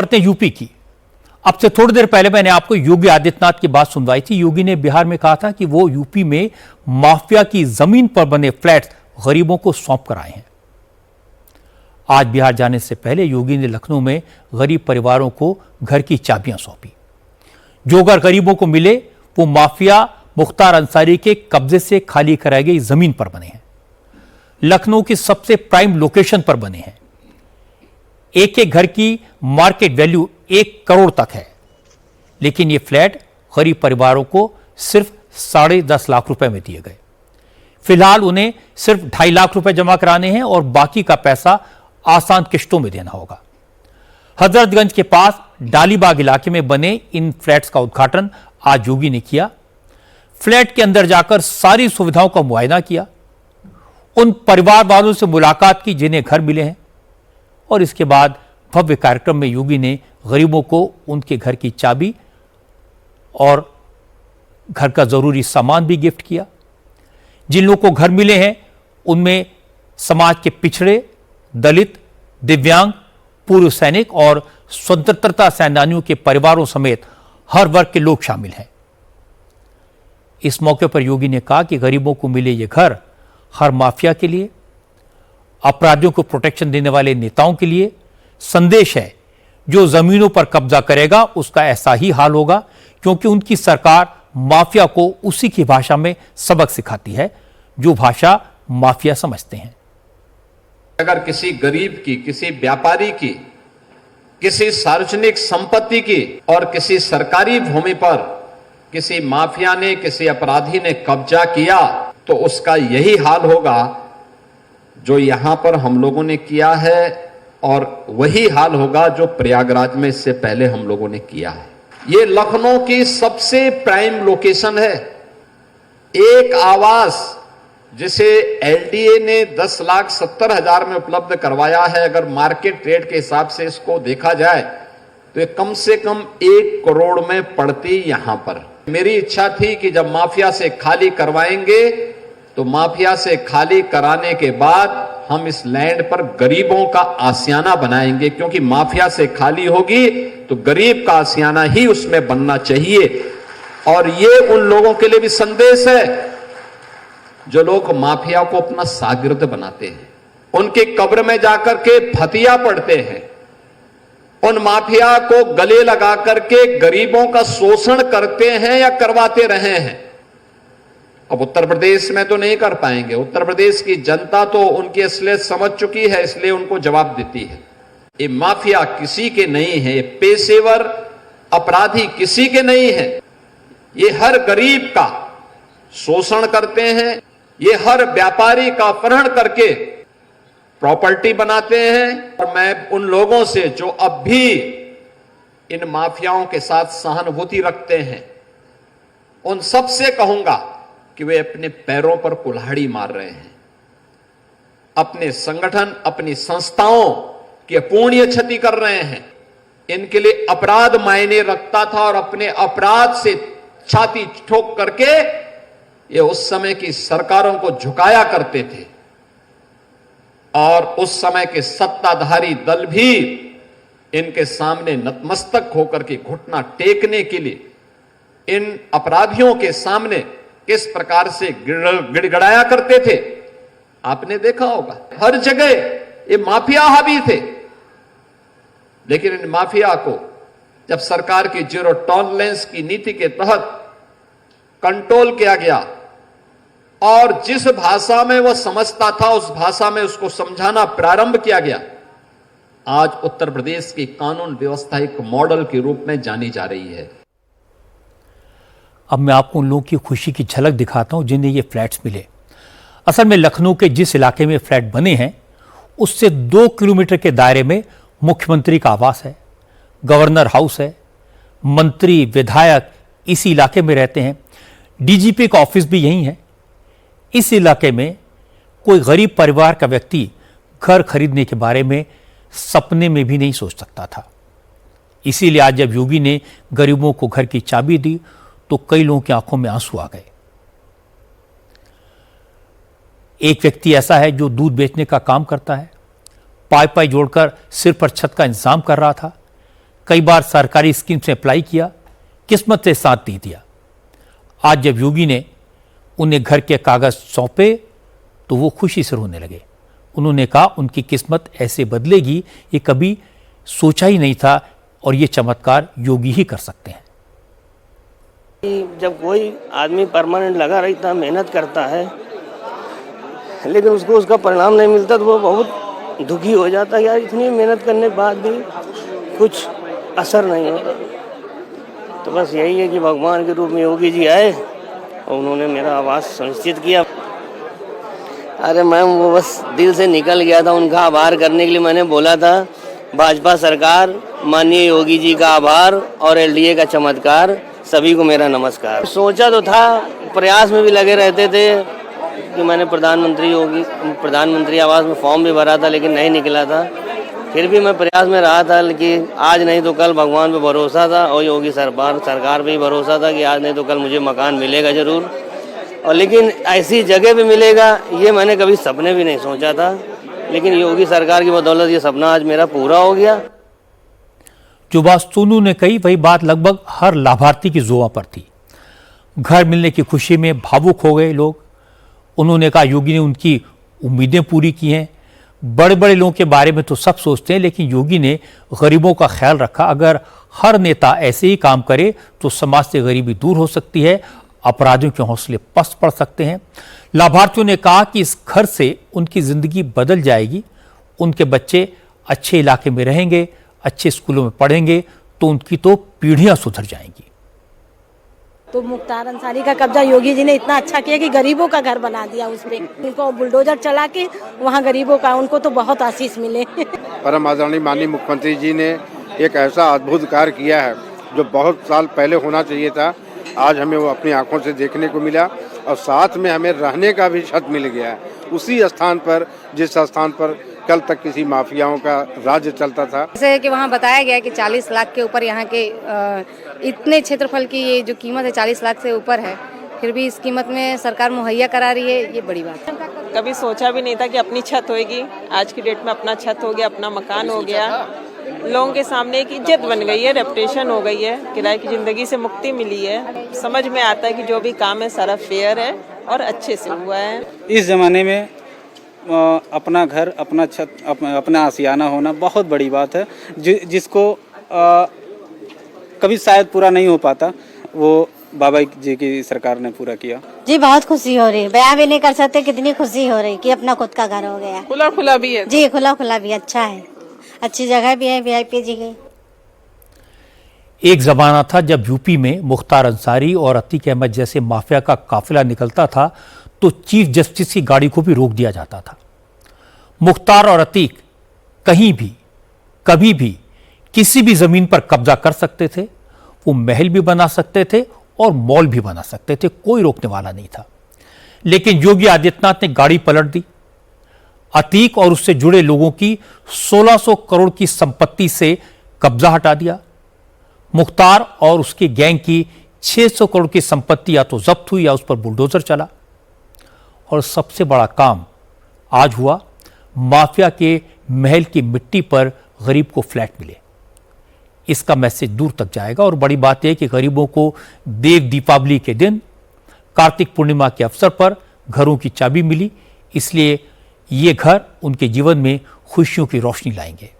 करते हैं यूपी की। अब से थोड़ी देर पहले मैंने आपको योगी आदित्यनाथ की बात सुनवाई थी। योगी ने बिहार में कहा था कि वो यूपी में माफिया की जमीन पर बने फ्लैट्स गरीबों को सौंप कर आए हैं। आज बिहार जाने से पहले योगी ने लखनऊ में गरीब परिवारों को घर की चाबियां सौंपी। जो घर गरीबों को मिले वो माफिया मुख्तार अंसारी के कब्जे से खाली कराई गई जमीन पर बने हैं। लखनऊ की सबसे प्राइम लोकेशन पर बने हैं। एक एक घर की मार्केट वैल्यू 1 करोड़ तक है, लेकिन ये फ्लैट गरीब परिवारों को सिर्फ 10.5 लाख रुपए में दिए गए। फिलहाल उन्हें सिर्फ 2.5 लाख रुपए जमा कराने हैं और बाकी का पैसा आसान किश्तों में देना होगा। हजरतगंज के पास डालीबाग इलाके में बने इन फ्लैट्स का उद्घाटन आज योगी ने किया। फ्लैट के अंदर जाकर सारी सुविधाओं का मुआयना किया, उन परिवार वालों से मुलाकात की जिन्हें घर मिले हैं, और इसके बाद भव्य कार्यक्रम में योगी ने गरीबों को उनके घर की चाबी और घर का जरूरी सामान भी गिफ्ट किया। जिन लोगों को घर मिले हैं उनमें समाज के पिछड़े, दलित, दिव्यांग, पूर्व सैनिक और स्वतंत्रता सेनानियों के परिवारों समेत हर वर्ग के लोग शामिल हैं। इस मौके पर योगी ने कहा कि गरीबों को मिले ये घर हर माफिया के लिए, अपराधियों को प्रोटेक्शन देने वाले नेताओं के लिए संदेश है। जो जमीनों पर कब्जा करेगा उसका ऐसा ही हाल होगा, क्योंकि उनकी सरकार माफिया को उसी की भाषा में सबक सिखाती है जो भाषा माफिया समझते हैं। अगर किसी गरीब की, किसी व्यापारी की, किसी सार्वजनिक संपत्ति की और किसी सरकारी भूमि पर किसी माफिया ने, किसी अपराधी ने कब्जा किया तो उसका यही हाल होगा जो यहां पर हम लोगों ने किया है, और वही हाल होगा जो प्रयागराज में इससे पहले हम लोगों ने किया है। ये लखनऊ की सबसे प्राइम लोकेशन है। एक आवास जिसे एलडीए ने 10,70,000 में उपलब्ध करवाया है, अगर मार्केट रेट के हिसाब से इसको देखा जाए तो ये कम से कम 1 करोड़ में पड़ती यहां पर। मेरी इच्छा थी कि जब माफिया से खाली करवाएंगे तो माफिया से खाली कराने के बाद हम इस लैंड पर गरीबों का आशियाना बनाएंगे, क्योंकि माफिया से खाली होगी तो गरीब का आशियाना ही उसमें बनना चाहिए। और ये उन लोगों के लिए भी संदेश है जो लोग माफिया को अपना शागिर्द बनाते हैं, उनके कब्र में जाकर के फतिया पढ़ते हैं, उन माफिया को गले लगा करके गरीबों का शोषण करते हैं या करवाते रहे हैं। अब उत्तर प्रदेश में तो नहीं कर पाएंगे। उत्तर प्रदेश की जनता तो उनकी असलियत समझ चुकी है, इसलिए उनको जवाब देती है। ये माफिया किसी के नहीं है, ये पेशेवर अपराधी किसी के नहीं है। ये हर गरीब का शोषण करते हैं, ये हर व्यापारी का अपहरण करके प्रॉपर्टी बनाते हैं। और मैं उन लोगों से जो अब भी इन माफियाओं के साथ सहानुभूति रखते हैं, उन सब से कहूंगा कि वे अपने पैरों पर कुल्हाड़ी मार रहे हैं। अपने संगठन, अपनी संस्थाओं की अपूर्णीय क्षति कर रहे हैं। इनके लिए अपराध मायने रखता था और अपने अपराध से छाती ठोक करके ये उस समय की सरकारों को झुकाया करते थे, और उस समय के सत्ताधारी दल भी इनके सामने नतमस्तक होकर के घुटना टेकने के लिए इन अपराधियों के सामने किस प्रकार से गिड़गिड़ाया करते थे आपने देखा होगा। हर जगह ये माफिया हावी थे, लेकिन इन माफिया को जब सरकार की जीरो टॉलरेंस की नीति के तहत कंट्रोल किया गया और जिस भाषा में वह समझता था उस भाषा में उसको समझाना प्रारंभ किया गया, आज उत्तर प्रदेश की कानून व्यवस्था एक मॉडल के रूप में जानी जा रही है। अब मैं आपको उन लोगों की खुशी की झलक दिखाता हूं जिन्हें ये फ्लैट्स मिले। असल में लखनऊ के जिस इलाके में फ्लैट बने हैं उससे 2 किलोमीटर के दायरे में मुख्यमंत्री का आवास है, गवर्नर हाउस है, मंत्री विधायक इसी इलाके में रहते हैं, डीजीपी का ऑफिस भी यहीं है। इस इलाके में कोई गरीब परिवार का व्यक्ति घर खरीदने के बारे में सपने में भी नहीं सोच सकता था। इसीलिए आज जब योगी ने गरीबों को घर की चाबी दी तो कई लोगों की आंखों में आंसू आ गए। एक व्यक्ति ऐसा है जो दूध बेचने का काम करता है, पाई पाई जोड़कर सिर पर छत का इंतजाम कर रहा था। कई बार सरकारी स्कीम से अप्लाई किया, किस्मत से साथ नहीं दिया। आज जब योगी ने उन्हें घर के कागज सौंपे तो वो खुशी से रोने लगे। उन्होंने कहा उनकी किस्मत ऐसे बदलेगी ये कभी सोचा ही नहीं था और ये चमत्कार योगी ही कर सकते हैं। जब कोई आदमी परमानेंट लगा रहता, मेहनत करता है, लेकिन उसको उसका परिणाम नहीं मिलता तो वो बहुत दुखी हो जाता है। यार इतनी मेहनत करने के बाद भी कुछ असर नहीं होता। तो बस यही है कि भगवान के रूप में योगी जी आए और उन्होंने मेरा आवास सुनिश्चित किया। अरे मैम, वो बस दिल से निकल गया था। उनका आभार करने के लिए मैंने बोला था, भाजपा सरकार, माननीय योगी जी का आभार और एलडीए का चमत्कार, सभी को मेरा नमस्कार। सोचा तो था, प्रयास में भी लगे रहते थे कि मैंने प्रधानमंत्री आवास में फॉर्म भी भरा था, लेकिन नहीं निकला था। फिर भी मैं प्रयास में रहा था, लेकिन आज नहीं तो कल भगवान पे भरोसा था और योगी सरकार पे ही भरोसा था कि आज नहीं तो कल मुझे मकान मिलेगा जरूर। और लेकिन ऐसी जगह पे मिलेगा ये मैंने कभी सपने भी नहीं सोचा था, लेकिन योगी सरकार की बदौलत ये सपना आज मेरा पूरा हो गया। जो बात सोनू ने कही वही बात लगभग हर लाभार्थी की जुबान पर थी। घर मिलने की खुशी में भावुक हो गए लोग। उन्होंने कहा योगी ने उनकी उम्मीदें पूरी की हैं। बड़े बड़े लोगों के बारे में तो सब सोचते हैं, लेकिन योगी ने गरीबों का ख्याल रखा। अगर हर नेता ऐसे ही काम करे तो समाज से गरीबी दूर हो सकती है, अपराधियों के हौसले पस्त पड़ सकते हैं। लाभार्थियों ने कहा कि इस घर से उनकी जिंदगी बदल जाएगी। उनके बच्चे अच्छे इलाके में रहेंगे, अच्छे स्कूलों में पढ़ेंगे तो उनकी तो पीढ़ियां सुधर जाएंगी। तो मुख्तार अंसारी का कब्जा योगी जी ने इतना अच्छा किया कि गरीबों का घर बना दिया। उसपे उनको बुलडोजर चला के वहाँ गरीबों का, उनको तो बहुत आशीष मिले। परम आदरणीय माननीय मुख्यमंत्री जी ने एक ऐसा अद्भुत कार्य किया है जो बहुत साल पहले होना चाहिए था। आज हमें वो अपनी आंखों से देखने को मिला और साथ में हमें रहने का भी छत मिल गया है। उसी स्थान पर जिस स्थान पर कल तक किसी माफियाओं का राज्य चलता था। जैसे कि वहाँ बताया गया कि 40 लाख के ऊपर यहाँ के इतने क्षेत्रफल की ये जो कीमत है 40 लाख से ऊपर है, फिर भी इस कीमत में सरकार मुहैया करा रही है, ये बड़ी बात है। कभी सोचा भी नहीं था कि अपनी छत होएगी। आज की डेट में अपना छत हो गया, अपना मकान हो गया। लोगों के सामने एक इज्जत बन गई है, रेपुटेशन हो गई है, किराए की जिंदगी से मुक्ति मिली है। समझ में आता है कि जो भी काम है सारा फेयर है और अच्छे से हुआ है। इस जमाने में अपना घर, अपना छत, अपना आशियाना होना बहुत बड़ी बात है, जिसको कभी शायद पूरा नहीं हो पाता, वो बाबा जी की सरकार ने पूरा किया। जी बहुत खुशी हो रही है, बयां भी नहीं कर सकते कितनी खुशी हो रही कि अपना खुद का घर हो गया। खुला खुला भी है जी, खुला खुला भी अच्छा है, अच्छी जगह भी है, वीआईपी जी की। एक जमाना था जब यूपी में मुख्तार अंसारी और अतीक अहमद जैसे माफिया का काफिला निकलता था तो चीफ जस्टिस की गाड़ी को भी रोक दिया जाता था। मुख्तार और अतीक कहीं भी, कभी भी, किसी भी जमीन पर कब्जा कर सकते थे। वो महल भी बना सकते थे और मॉल भी बना सकते थे, कोई रोकने वाला नहीं था। लेकिन योगी आदित्यनाथ ने गाड़ी पलट दी। अतीक और उससे जुड़े लोगों की 1600 करोड़ की संपत्ति से कब्जा हटा दिया। मुख्तार और उसके गैंग की 600 करोड़ की संपत्ति या तो जब्त हुई या उस पर बुलडोजर चला। और सबसे बड़ा काम आज हुआ, माफिया के महल की मिट्टी पर गरीब को फ्लैट मिले। इसका मैसेज दूर तक जाएगा और बड़ी बात यह कि गरीबों को देव दीपावली के दिन, कार्तिक पूर्णिमा के अवसर पर घरों की चाबी मिली। इसलिए ये घर उनके जीवन में खुशियों की रोशनी लाएंगे।